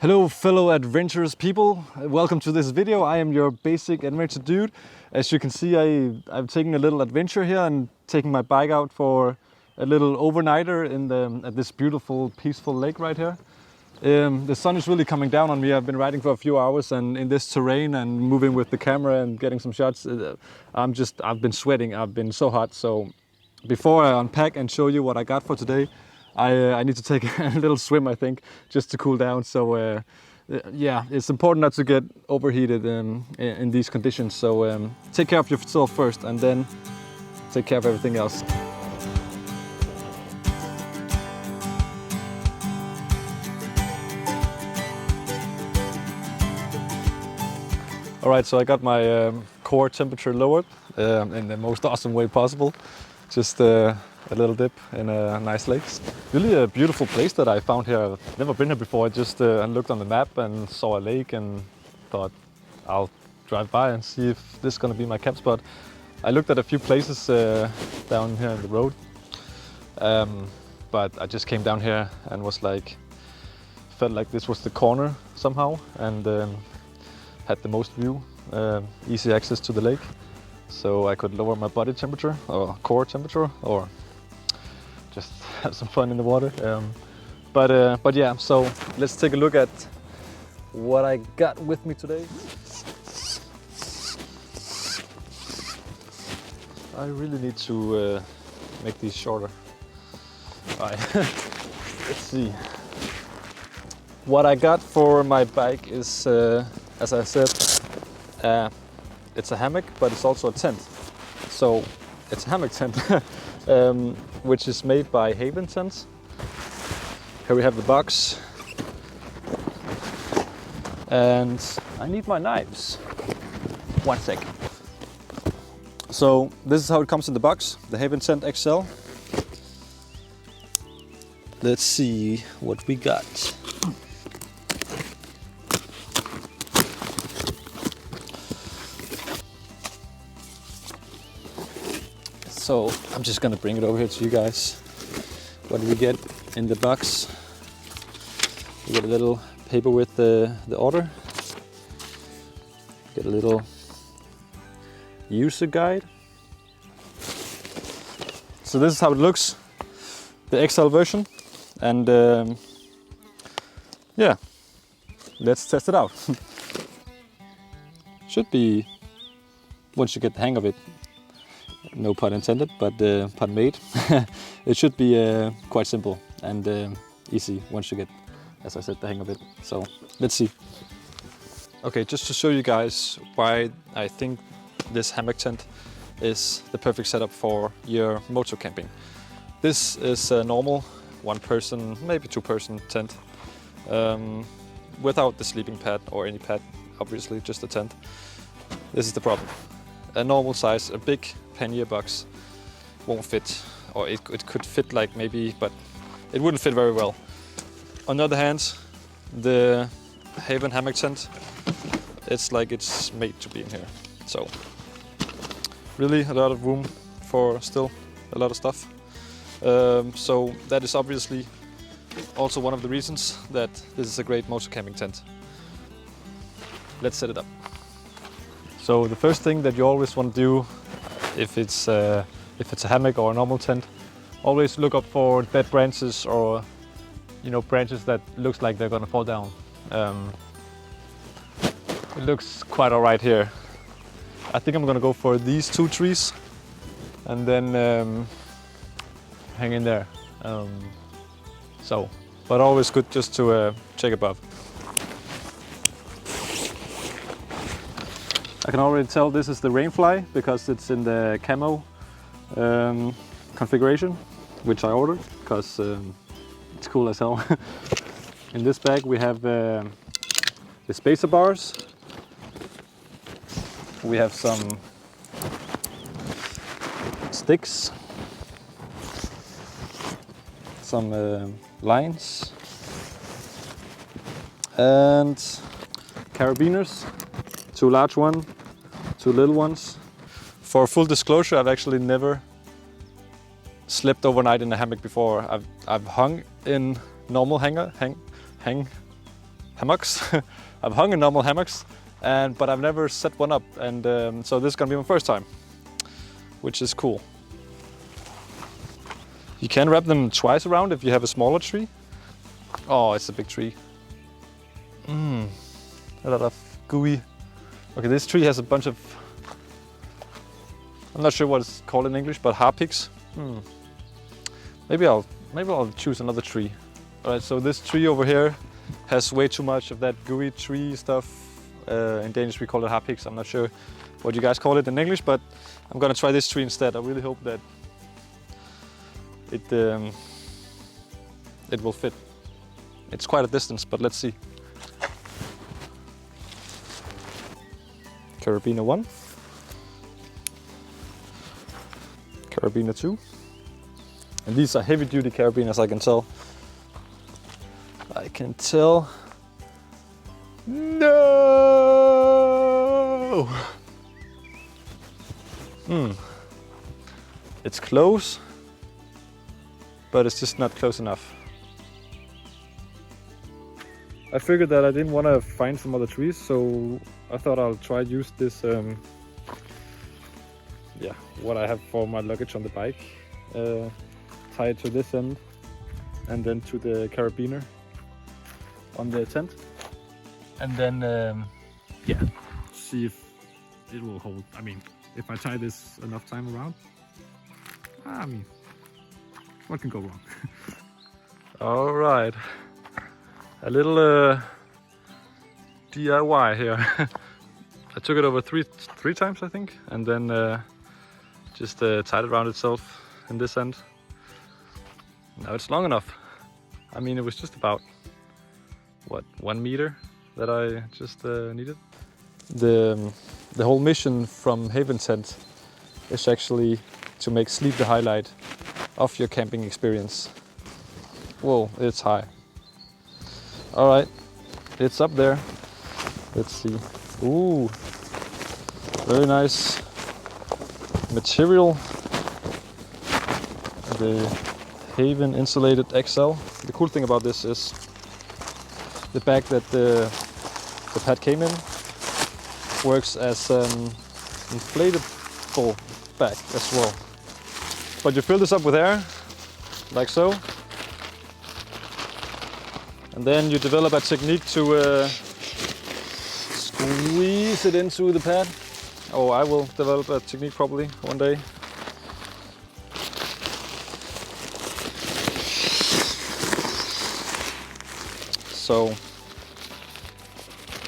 Hello fellow adventurous people, welcome to this video. I am your basic adventure dude. As you can see, I've taken a little adventure here and taking my bike out for a little overnighter at this beautiful peaceful lake right here. The sun is really coming down on me. I've been riding for a few hours and in this terrain and moving with the camera and getting some shots. I've been sweating, I've been so hot. So before I unpack and show you what I got for today, I need to take a little swim, I think, just to cool down. So yeah, it's important not to get overheated in these conditions. So take care of yourself first and then take care of everything else. All right, so I got my core temperature lowered in the most awesome way possible. Just a little dip in a nice lake. Really a beautiful place that I found here. I've never been here before. I just looked on the map and saw a lake and thought I'll drive by and see if this is gonna be my camp spot. I looked at a few places down here on the road, but I just came down here and was like, felt like this was the corner somehow and had the most view, easy access to the lake. So I could lower my body temperature or core temperature or just have some fun in the water. But yeah, so let's take a look at what I got with me today. I really need to make these shorter. All right, let's see. What I got for my bike is, as I said, it's a hammock, but it's also a tent. So it's a hammock tent, which is made by Haven Tents. Here we have the box. And I need my knives. 1 second. So this is how it comes in the box, the Haven Tent XL. Let's see what we got. So I'm just gonna bring it over here to you guys. What do we get in the box? We get a little paper with the order. Get a little user guide. So this is how it looks, the XL version. And yeah, let's test it out. Should be, once you get the hang of it, no pun intended, but pun made. It should be quite simple and easy once you get, as I said, the hang of it. So let's see. Okay, just to show you guys why I think this hammock tent is the perfect setup for your motor camping. This is a normal 1-person, maybe 2-person tent without the sleeping pad or any pad, obviously just a tent. This is the problem. A normal size, a big pannier box won't fit, or it could fit like maybe, but it wouldn't fit very well. On the other hand, the Haven hammock tent, it's like it's made to be in here. So really a lot of room for still a lot of stuff. So that is obviously also one of the reasons that this is a great motor camping tent. Let's set it up. So the first thing that you always want to do if it's a hammock or a normal tent, always look up for dead branches or branches that looks like they're gonna fall down. It looks quite alright here. I think I'm gonna go for these 2 trees and then hang in there. But always good just to check above. I can already tell this is the Rainfly because it's in the camo configuration, which I ordered because it's cool as hell. In this bag we have the spacer bars. We have some sticks, some lines, and carabiners. 2 large ones, 2 little ones. For full disclosure, I've actually never slept overnight in a hammock before. I've hung in normal hammocks. I've hung in normal hammocks, but I've never set one up, and so this is gonna be my first time, which is cool. You can wrap them twice around if you have a smaller tree. Oh, it's a big tree. A lot of gooey. Okay, this tree has a bunch of, I'm not sure what it's called in English, but harpiks. Maybe I'll choose another tree. All right, so this tree over here has way too much of that gooey tree stuff. In Danish we call it harpiks. I'm not sure what you guys call it in English, but I'm gonna try this tree instead. I really hope that it will fit. It's quite a distance, but let's see. Carabiner 1. Carabiner 2. And these are heavy duty carabiners, I can tell. No! It's close, but it's just not close enough. I figured that I didn't want to find some other trees, so I thought I'll try use this, what I have for my luggage on the bike. Tie it to this end and then to the carabiner on the tent. And then, see if it will hold. I mean, if I tie this enough time around, I mean, what can go wrong? All right, a little DIY here. I took it over three times, I think, and then just tied it around itself in this end. Now it's long enough. I mean, it was just about, what, 1 meter that I just needed. The whole mission from Haven Tent is actually to make sleep the highlight of your camping experience. Whoa, it's high. All right, it's up there. Let's see. Ooh, very nice material. The Haven Insulated XL. The cool thing about this is the bag that the pad came in works as an inflatable bag as well. But you fill this up with air, like so, and then you develop a technique to squeeze it into the pad. Oh, I will develop a technique probably one day. So,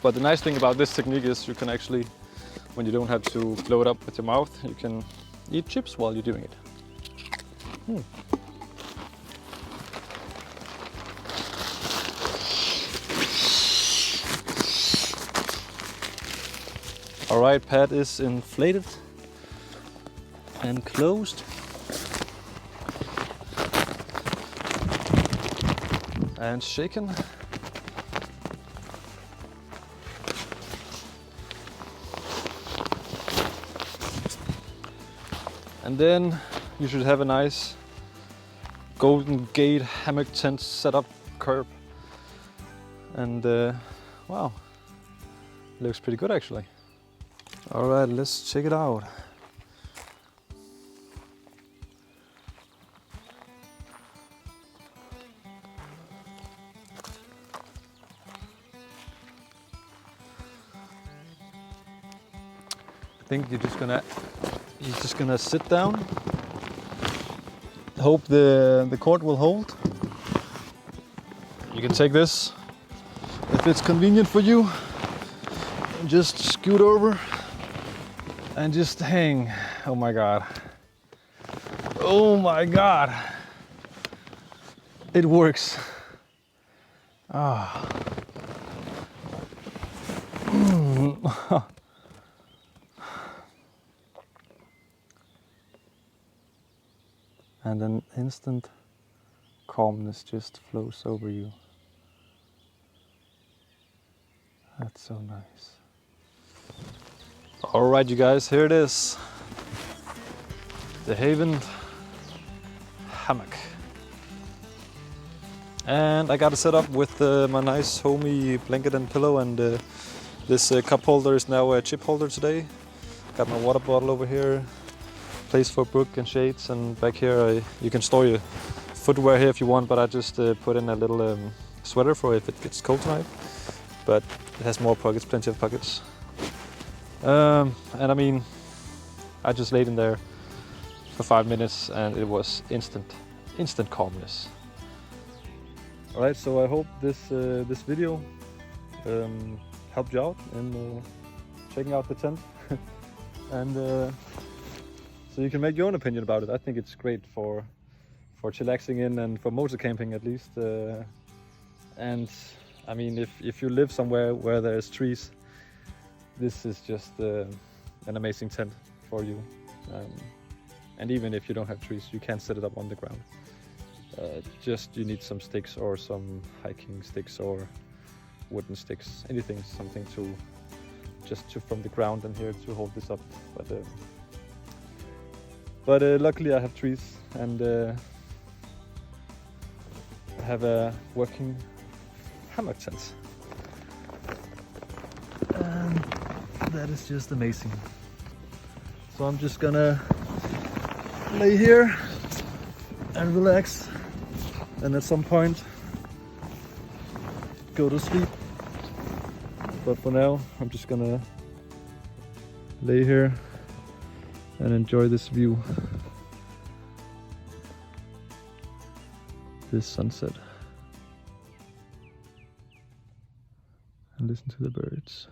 but the nice thing about this technique is you can actually, when you don't have to blow it up with your mouth, you can eat chips while you're doing it. All right, pad is inflated and closed. And shaken. And then you should have a nice Golden Gate hammock tent setup curb. And wow, looks pretty good actually. All right, let's check it out. I think you're just gonna sit down. Hope the cord will hold. You can take this if it's convenient for you. Just scoot over and just hang. Oh my god. Oh my god. It works. Ah. And an instant calmness just flows over you. That's so nice. All right, you guys, here it is. The Haven hammock. And I got it set up with my nice homey blanket and pillow, and this cup holder is now a chip holder today. Got my water bottle over here, place for a book and shades, and back here you can store your footwear here if you want, but I just put in a little sweater for if it gets cold tonight. But it has more pockets, plenty of pockets. And I mean, I just laid in there for 5 minutes and it was instant calmness. Alright, so I hope this video helped you out in checking out the tent. And so you can make your own opinion about it. I think it's great for chillaxing in and for motor camping at least. And I mean, if you live somewhere where there's trees, this is just an amazing tent for you. And even if you don't have trees, you can set it up on the ground. Just you need some sticks or some hiking sticks or wooden sticks, anything, something to from the ground and here to hold this up. But luckily I have trees, and I have a working hammock tent, and that is just amazing. So I'm just gonna lay here and relax, and at some point go to sleep. But for now, I'm just gonna lay here and enjoy this view, this sunset, and listen to the birds.